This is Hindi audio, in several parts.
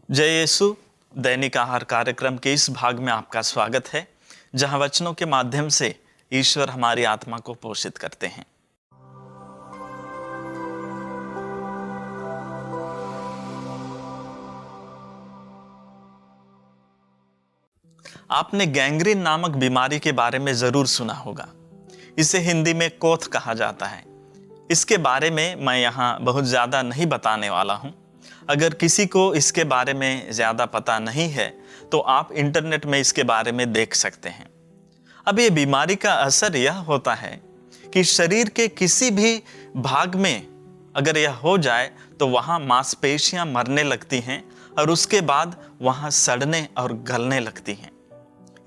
जय यीशु। दैनिक आहार कार्यक्रम के इस भाग में आपका स्वागत है, जहां वचनों के माध्यम से ईश्वर हमारी आत्मा को पोषित करते हैं। आपने गैंग्रीन नामक बीमारी के बारे में जरूर सुना होगा। इसे हिंदी में कोथ कहा जाता है। इसके बारे में मैं यहाँ बहुत ज़्यादा नहीं बताने वाला हूँ। अगर किसी को इसके बारे में ज़्यादा पता नहीं है तो आप इंटरनेट में इसके बारे में देख सकते हैं। अब ये बीमारी का असर यह होता है कि शरीर के किसी भी भाग में अगर यह हो जाए तो वहाँ मांसपेशियाँ मरने लगती हैं और उसके बाद वहाँ सड़ने और गलने लगती हैं।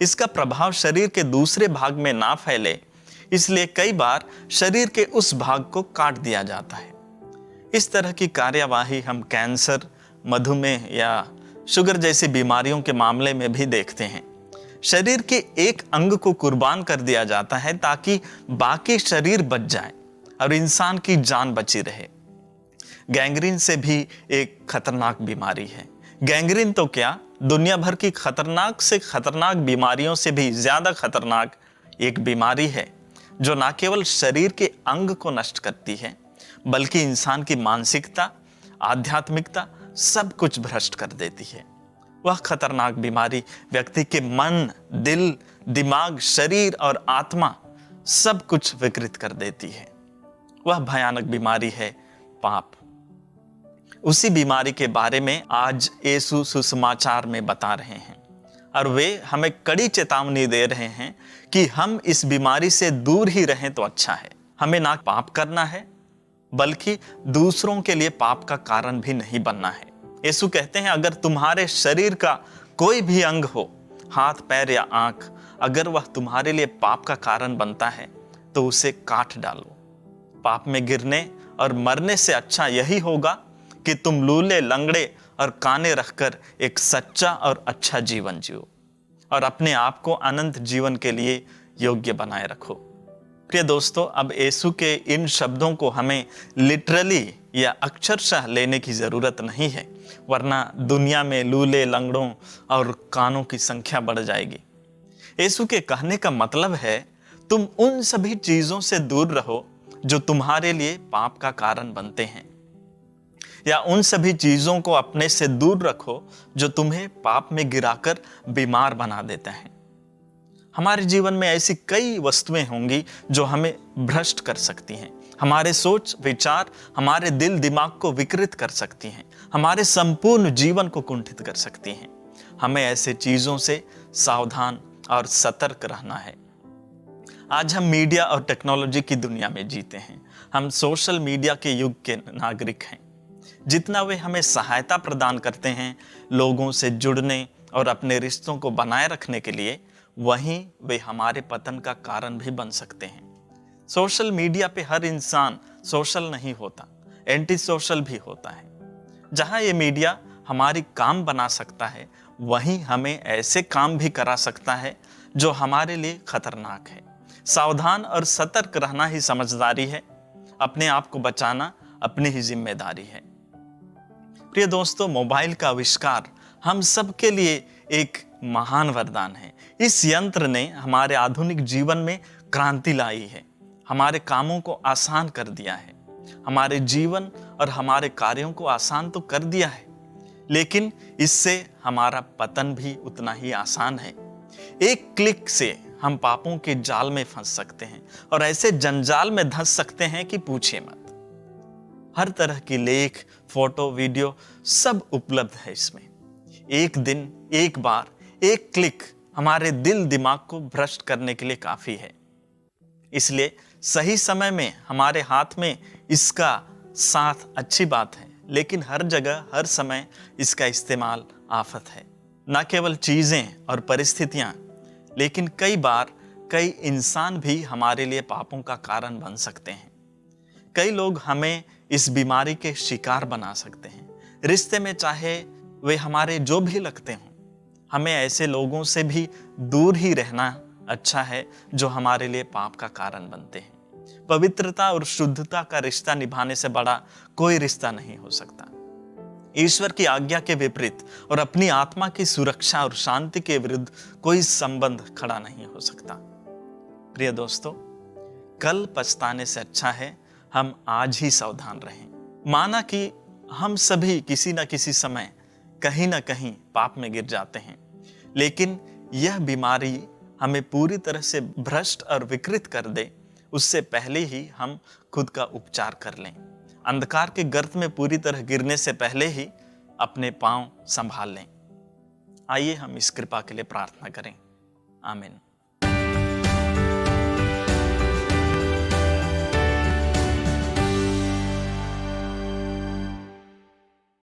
इसका प्रभाव शरीर के दूसरे भाग में ना फैले, इसलिए कई बार शरीर के उस भाग को काट दिया जाता है। इस तरह की कार्यवाही हम कैंसर, मधुमेह या शुगर जैसी बीमारियों के मामले में भी देखते हैं। शरीर के एक अंग को कुर्बान कर दिया जाता है ताकि बाकी शरीर बच जाए और इंसान की जान बची रहे। गैंग्रीन से भी एक खतरनाक बीमारी है। गैंग्रीन तो क्या, दुनिया भर की खतरनाक से खतरनाक बीमारियों से भी ज्यादा खतरनाक एक बीमारी है, जो न केवल शरीर के अंग को नष्ट करती है बल्कि इंसान की मानसिकता, आध्यात्मिकता सब कुछ भ्रष्ट कर देती है। वह खतरनाक बीमारी व्यक्ति के मन, दिल, दिमाग, शरीर और आत्मा सब कुछ विकृत कर देती है। वह भयानक बीमारी है पाप। उसी बीमारी के बारे में आज यीशु सुसमाचार में बता रहे हैं और वे हमें कड़ी चेतावनी दे रहे हैं कि हम इस बीमारी से दूर ही रहें तो अच्छा है। हमें ना पाप करना है बल्कि दूसरों के लिए पाप का कारण भी नहीं बनना है। यीशु कहते हैं, अगर तुम्हारे शरीर का कोई भी अंग हो, हाथ, पैर या आंख, अगर वह तुम्हारे लिए पाप का कारण बनता है तो उसे काट डालो। पाप में गिरने और मरने से अच्छा यही होगा कि तुम लूले, लंगड़े और काने रखकर एक सच्चा और अच्छा जीवन जियो और अपने आप को अनंत जीवन के लिए योग्य बनाए रखो। प्रिय दोस्तों, अब यीशु के इन शब्दों को हमें लिटरली या अक्षरशः लेने की जरूरत नहीं है, वरना दुनिया में लूले, लंगड़ों और कानों की संख्या बढ़ जाएगी। यीशु के कहने का मतलब है, तुम उन सभी चीजों से दूर रहो जो तुम्हारे लिए पाप का कारण बनते हैं, या उन सभी चीजों को अपने से दूर रखो जो तुम्हें पाप में गिराकर बीमार बना देते हैं। हमारे जीवन में ऐसी कई वस्तुएं होंगी जो हमें भ्रष्ट कर सकती हैं। हमारे सोच विचार हमारे दिल दिमाग को विकृत कर सकती हैं, हमारे संपूर्ण जीवन को कुंठित कर सकती हैं। हमें ऐसे चीजों से सावधान और सतर्क रहना है। आज हम मीडिया और टेक्नोलॉजी की दुनिया में जीते हैं। हम सोशल मीडिया के युग के नागरिक हैं। जितना वे हमें सहायता प्रदान करते हैं लोगों से जुड़ने और अपने रिश्तों को बनाए रखने के लिए, वहीं वे हमारे पतन का कारण भी बन सकते हैं। सोशल मीडिया पे हर इंसान सोशल नहीं होता, एंटी सोशल भी होता है। जहां ये मीडिया हमारी काम बना सकता है, वहीं हमें ऐसे काम भी करा सकता है जो हमारे लिए खतरनाक है। सावधान और सतर्क रहना ही समझदारी है। अपने आप को बचाना अपनी ही जिम्मेदारी है। प्रिय दोस्तों, मोबाइल का आविष्कार हम सब के लिए एक महान वरदान है। इस यंत्र ने हमारे आधुनिक जीवन में क्रांति लाई है, हमारे कामों को आसान कर दिया है, हमारे जीवन और हमारे कार्यों को आसान तो कर दिया है, लेकिन इससे हमारा पतन भी उतना ही आसान है। एक क्लिक से हम पापों के जाल में फंस सकते हैं और ऐसे जंजाल में धंस सकते हैं कि पूछिए मत। हर तरह की लेख, फोटो, वीडियो सब उपलब्ध है इसमें। एक दिन, एक बार, एक क्लिक हमारे दिल दिमाग को भ्रष्ट करने के लिए काफी है। इसलिए सही समय में हमारे हाथ में इसका साथ अच्छी बात है, लेकिन हर जगह हर समय इसका इस्तेमाल आफत है। न केवल चीजें और परिस्थितियां, लेकिन कई बार कई इंसान भी हमारे लिए पापों का कारण बन सकते हैं। कई लोग हमें इस बीमारी के शिकार बना सकते हैं। रिश्ते में चाहे वे हमारे जो भी लगते हों, हमें ऐसे लोगों से भी दूर ही रहना अच्छा है जो हमारे लिए पाप का कारण बनते हैं। पवित्रता और शुद्धता का रिश्ता निभाने से बड़ा कोई रिश्ता नहीं हो सकता। ईश्वर की आज्ञा के विपरीत और अपनी आत्मा की सुरक्षा और शांति के विरुद्ध कोई संबंध खड़ा नहीं हो सकता। प्रिय दोस्तों, कल पछताने से अच्छा है हम आज ही सावधान रहें। माना कि हम सभी किसी न किसी समय कहीं ना कहीं पाप में गिर जाते हैं, लेकिन यह बीमारी हमें पूरी तरह से भ्रष्ट और विकृत कर दे, उससे पहले ही हम खुद का उपचार कर लें। अंधकार के गर्त में पूरी तरह गिरने से पहले ही अपने पांव संभाल लें। आइए हम इस कृपा के लिए प्रार्थना करें। आमीन।